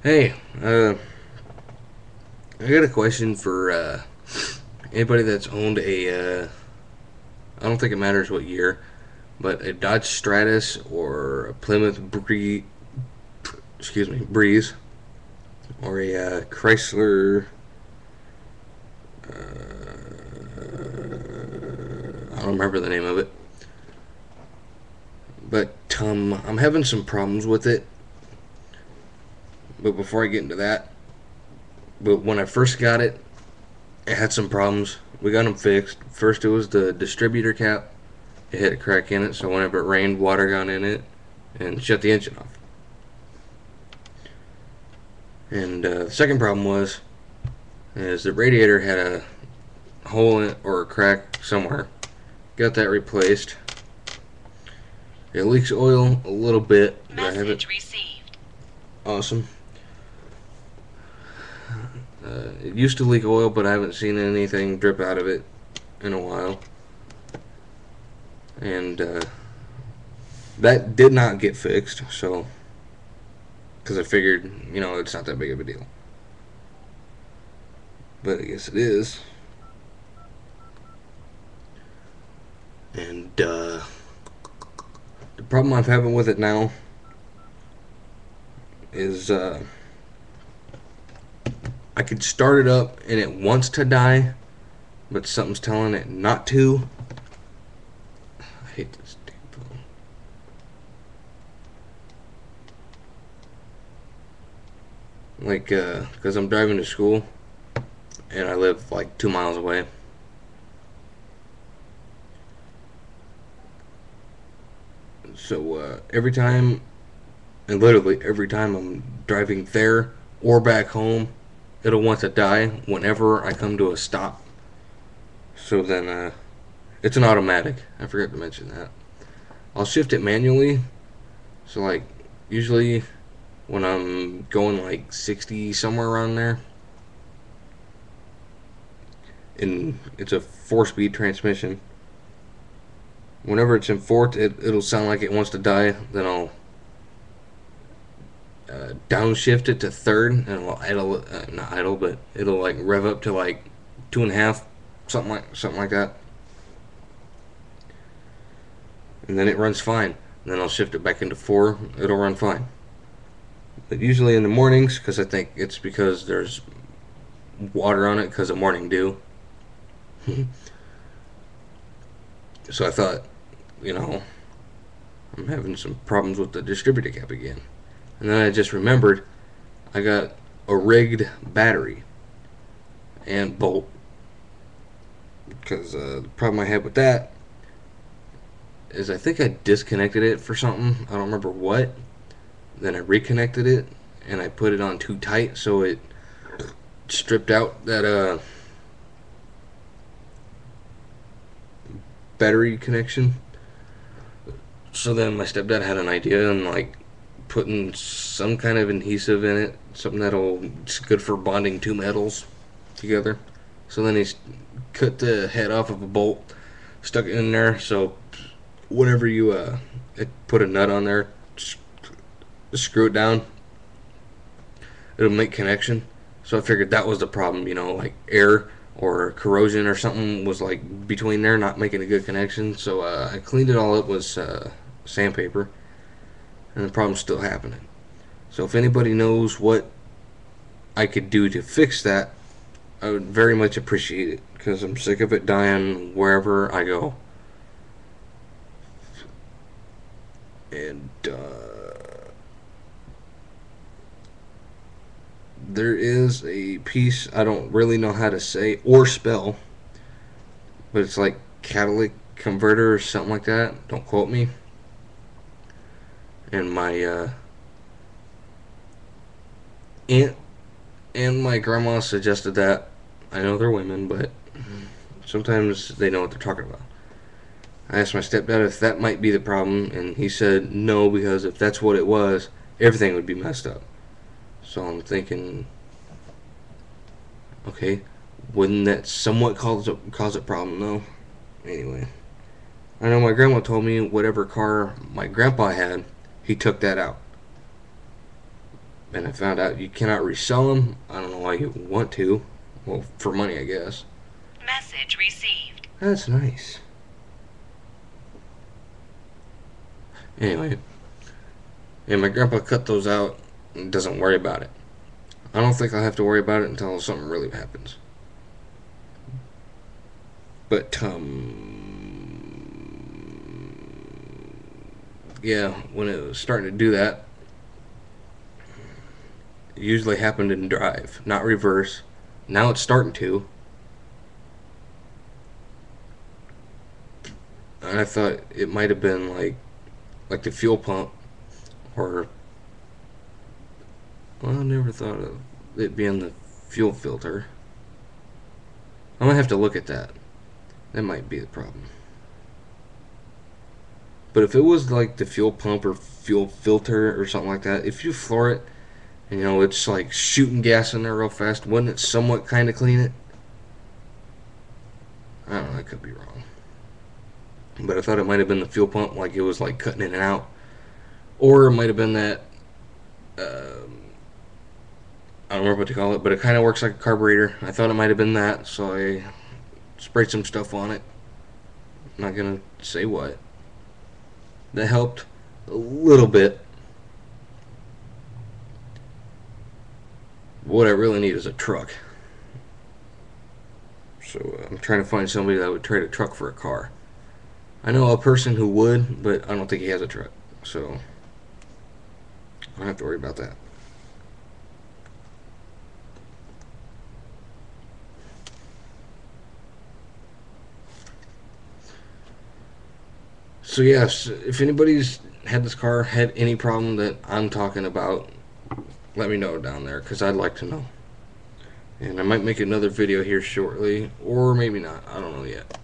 Hey, I got a question for anybody that's owned I don't think it matters what year, but a Dodge Stratus or a Breeze, or a Chrysler. I don't remember the name of it, but I'm having some problems with it. But before I get into that, but when I first got it, it had some problems. We got them fixed. First, it was the distributor cap. It had a crack in it, so whenever it rained, water got in it and shut the engine off. And the second problem is the radiator had a hole in it or a crack somewhere. Got that replaced. It leaks oil a little bit, but I haven't. Message received. Awesome. It used to leak oil, but I haven't seen anything drip out of it in a while. And that did not get fixed, so because I figured, it's not that big of a deal. But I guess it is. And the problem I'm having with it now is I could start it up and it wants to die, but something's telling it not to. I hate this damn phone. Like, because I'm driving to school and I live like 2 miles away. So every time, and literally every time I'm driving there or back home, it'll want to die whenever I come to a stop. So then it's an automatic. I forgot to mention that. I'll shift it manually. So like usually when I'm going like 60 somewhere around there, and it's a 4-speed transmission. Whenever it's in fourth, it'll sound like it wants to die. Then I'll downshift it to third, and it'll idle, not idle, but it'll like rev up to like 2.5, something like that, and then it runs fine. And then I'll shift it back into four. It'll run fine. But usually in the mornings, because I think it's because there's water on it because of morning dew. So I thought, you know, I'm having some problems with the distributor cap again. And then I just remembered I got a rigged battery and bolt. Because the problem I had with that is I think I disconnected it for something. I don't remember what. Then I reconnected it and I put it on too tight, so it stripped out that battery connection. So then my stepdad had an idea and like putting some kind of adhesive in it, something it's good for bonding two metals together. So then he's cut the head off of a bolt, stuck it in there. So whenever you put a nut on there, screw it down, it'll make connection. So I figured that was the problem, like air or corrosion or something was like between there, not making a good connection. So I cleaned it all up with sandpaper, and the problem's still happening. So if anybody knows what I could do to fix that, I would very much appreciate it, because I'm sick of it dying wherever I go. And there is a piece I don't really know how to say or spell, but it's like catalytic converter or something like that. Don't quote me. And my aunt and my grandma suggested that. I know they're women, but sometimes they know what they're talking about. I asked my stepdad if that might be the problem, and he said no, because if that's what it was, everything would be messed up. So I'm thinking, okay, wouldn't that somewhat cause a problem though? Anyway, I know my grandma told me whatever car my grandpa had, he took that out. and I found out you cannot resell them. I don't know why you want to. Well, for money, I guess. Message received. That's nice. Anyway, and my grandpa cut those out and doesn't worry about it. I don't think I'll have to worry about it until something really happens. But yeah, when it was starting to do that, it usually happened in drive, not reverse. Now it's starting to. And I thought it might have been like the fuel pump, or well, I never thought of it being the fuel filter. I'm gonna have to look at that. That might be the problem. But if it was like the fuel pump or fuel filter or something like that, if you floor it and it's like shooting gas in there real fast, wouldn't it somewhat kind of clean it? I don't know. I could be wrong. But I thought it might have been the fuel pump, like it was like cutting in and out, or it might have been that. I don't remember what to call it, but it kind of works like a carburetor. I thought it might have been that, so I sprayed some stuff on it. I'm not gonna say what. That helped a little bit. What I really need is a truck. So I'm trying to find somebody that would trade a truck for a car. I know a person who would, but I don't think he has a truck. So I don't have to worry about that. So yes, if anybody's had this car, had any problem that I'm talking about, let me know down there, because I'd like to know. And I might make another video here shortly, or maybe not. I don't know yet.